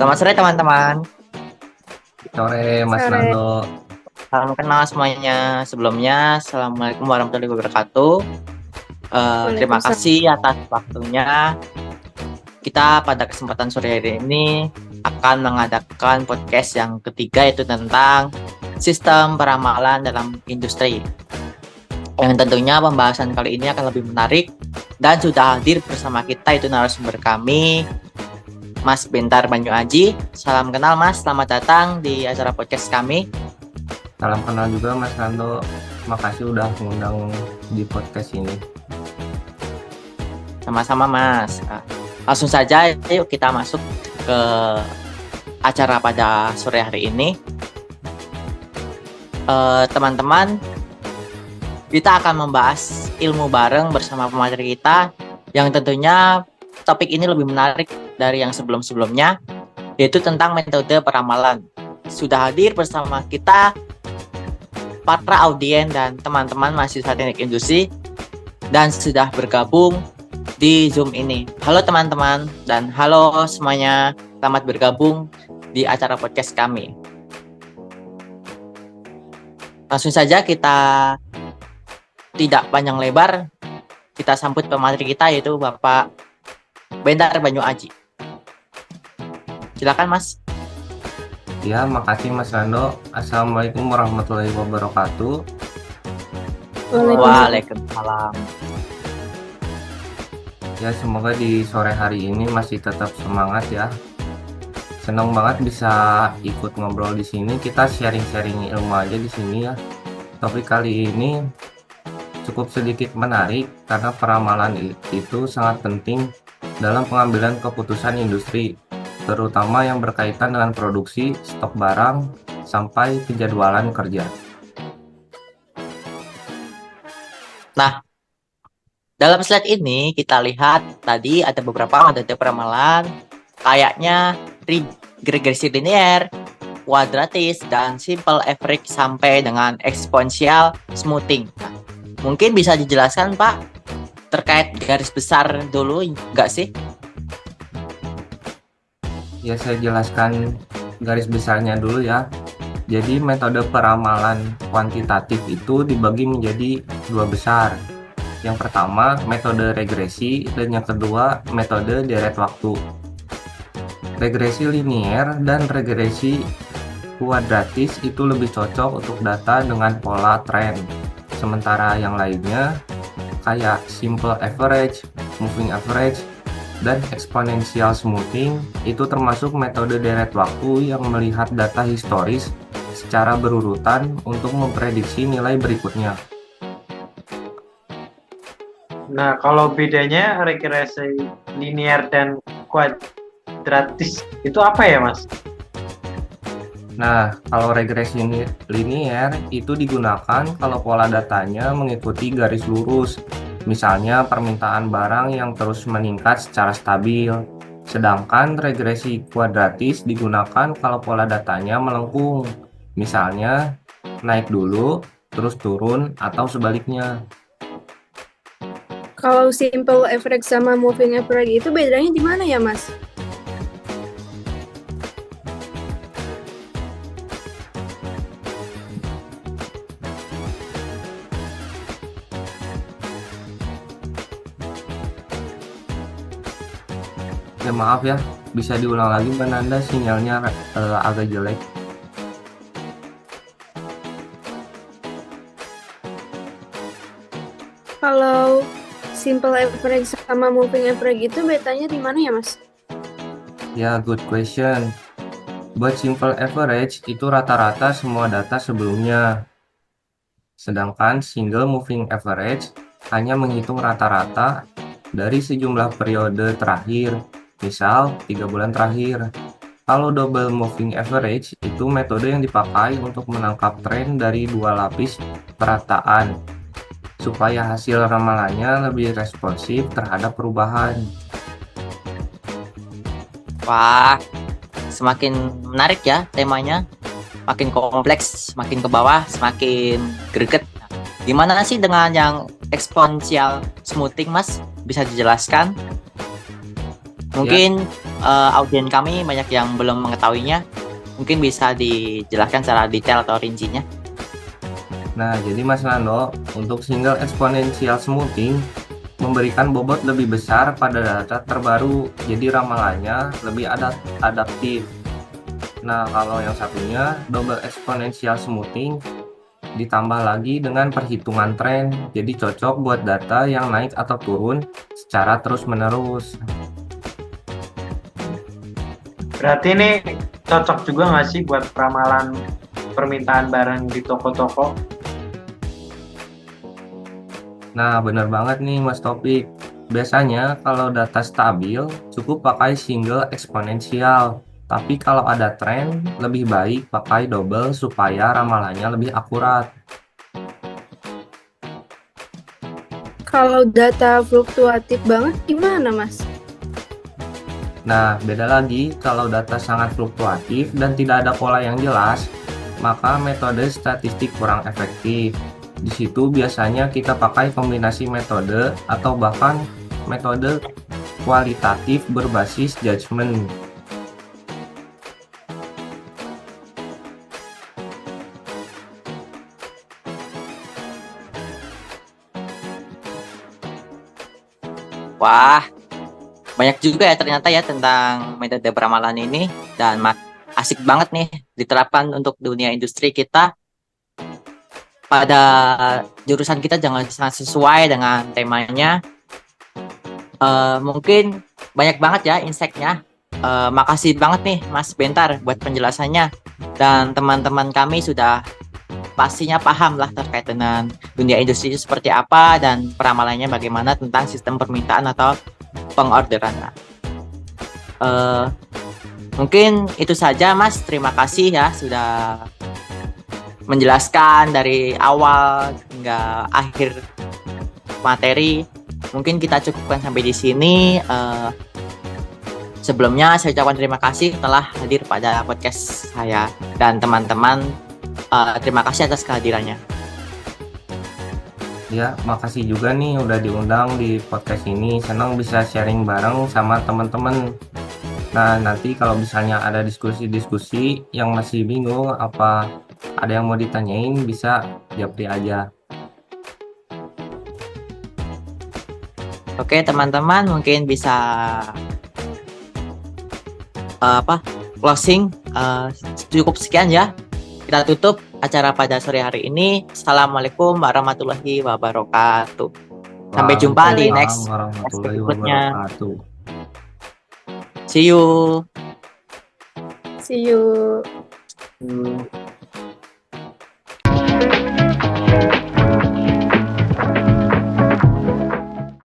Selamat sore teman-teman. Sore Mas Sore. Nando. Salam kenal semuanya. Sebelumnya, Assalamualaikum warahmatullahi wabarakatuh. Terima Waalaikumsalam. kasih atas waktunya. Kita pada kesempatan sore hari ini akan mengadakan podcast yang ketiga, yaitu tentang sistem peramalan dalam industri. Yang tentunya pembahasan kali ini akan lebih menarik, dan sudah hadir bersama kita itu narasumber kami, Mas Bentar Banyu Aji. Salam kenal Mas, selamat datang di acara podcast kami. Salam kenal juga Mas Nando. Makasih udah mengundang di podcast ini. Sama-sama Mas. Langsung saja yuk kita masuk ke acara pada sore hari ini. Teman-teman, kita akan membahas ilmu bareng bersama pemateri kita, yang tentunya topik ini lebih menarik dari yang sebelum-sebelumnya, yaitu tentang metode peramalan. Sudah hadir bersama kita para audien dan teman-teman mahasiswa teknik industri, dan sudah bergabung di Zoom ini. Halo teman-teman, dan halo semuanya, selamat bergabung di acara podcast kami. Langsung saja, kita tidak panjang lebar, kita sambut pemateri kita, yaitu Bapak Bentar Banyu Aji. Silakan Mas. Ya, makasih Mas Nando. Assalamualaikum warahmatullahi wabarakatuh. Waalaikumsalam. Ya, semoga di sore hari ini masih tetap semangat ya. Senang banget bisa ikut ngobrol di sini. Kita sharing-sharing ilmu aja di sini ya. Topik kali ini cukup sedikit menarik karena peramalan itu sangat penting dalam pengambilan keputusan industri, terutama yang berkaitan dengan produksi, stok barang, sampai penjadwalan kerja. Nah, dalam slide ini kita lihat tadi ada beberapa metode peramalan, kayaknya regresi linear, kuadratis, dan simple average sampai dengan eksponensial smoothing. Nah, mungkin bisa dijelaskan Pak terkait garis besar dulu, enggak sih? Ya, saya jelaskan garis besarnya dulu ya. Jadi metode peramalan kuantitatif itu dibagi menjadi dua besar. Yang pertama metode regresi, dan yang kedua metode deret waktu. Regresi linear dan regresi kuadratis itu lebih cocok untuk data dengan pola tren. Sementara yang lainnya kayak simple average, moving average, dan exponential smoothing itu termasuk metode deret waktu yang melihat data historis secara berurutan untuk memprediksi nilai berikutnya. Nah, kalau bedanya regresi linear dan kuadratis itu apa ya, Mas? Nah, kalau regresi linear itu digunakan kalau pola datanya mengikuti garis lurus, misalnya permintaan barang yang terus meningkat secara stabil. Sedangkan regresi kuadratis digunakan kalau pola datanya melengkung, misalnya naik dulu, terus turun, atau sebaliknya. Kalau simple average sama moving average itu bedanya di mana ya, Mas? Ya maaf ya, bisa diulang lagi Mbak Nanda, sinyalnya agak jelek. Kalau simple average sama moving average itu bedanya di mana ya, Mas? Ya, good question. Buat simple average itu rata-rata semua data sebelumnya. Sedangkan single moving average hanya menghitung rata-rata dari sejumlah periode terakhir, misal 3 bulan terakhir. Kalau double moving average itu metode yang dipakai untuk menangkap tren dari dua lapis perataan, supaya hasil ramalannya lebih responsif terhadap perubahan. Wah, semakin menarik ya temanya. Makin kompleks, makin ke bawah, semakin greget. Gimana sih dengan yang exponential smoothing, Mas? Bisa dijelaskan? Mungkin audien kami banyak yang belum mengetahuinya. Mungkin bisa dijelaskan secara detail atau rincinya. Nah, jadi Mas Nando, untuk single exponential smoothing memberikan bobot lebih besar pada data terbaru, jadi ramalannya lebih adaptif. Nah, kalau yang satunya double exponential smoothing ditambah lagi dengan perhitungan tren, jadi cocok buat data yang naik atau turun secara terus-menerus. Berarti ini cocok juga nggak sih buat ramalan permintaan barang di toko-toko? Nah, bener banget nih Mas Topik. Biasanya kalau data stabil cukup pakai single eksponensial. Tapi kalau ada tren, lebih baik pakai double supaya ramalannya lebih akurat. Kalau data fluktuatif banget gimana, Mas? Nah, beda lagi kalau data sangat fluktuatif dan tidak ada pola yang jelas, maka metode statistik kurang efektif. Di situ biasanya kita pakai kombinasi metode atau bahkan metode kualitatif berbasis judgement. Wah, banyak juga ya ternyata ya tentang metode peramalan ini dan asik banget nih diterapkan untuk dunia industri kita. Pada jurusan kita jangan sangat sesuai dengan temanya. Mungkin banyak banget ya insight-nya. Makasih banget nih Mas Bentar buat penjelasannya, dan teman-teman kami sudah pastinya paham lah terkait dengan dunia industri itu seperti apa dan peramalannya bagaimana tentang sistem permintaan atau pengorderan. Mungkin itu saja Mas, terima kasih ya sudah menjelaskan dari awal hingga akhir materi. Mungkin kita cukupkan sampai di sini. Sebelumnya saya ucapkan terima kasih telah hadir pada podcast saya dan teman-teman. Terima kasih atas kehadirannya. Ya, makasih juga nih udah diundang di podcast ini. Senang bisa sharing bareng sama teman-teman. Nah, nanti kalau misalnya ada diskusi-diskusi yang masih bingung apa ada yang mau ditanyain, bisa japri aja. Oke teman-teman, mungkin bisa closing. Cukup sekian ya. Kita tutup acara pada sore hari ini. Assalamualaikum warahmatullahi wabarakatuh. Sampai jumpa di next warahmatullahi berikutnya. wabarakatuh. See you. See you. Hmm.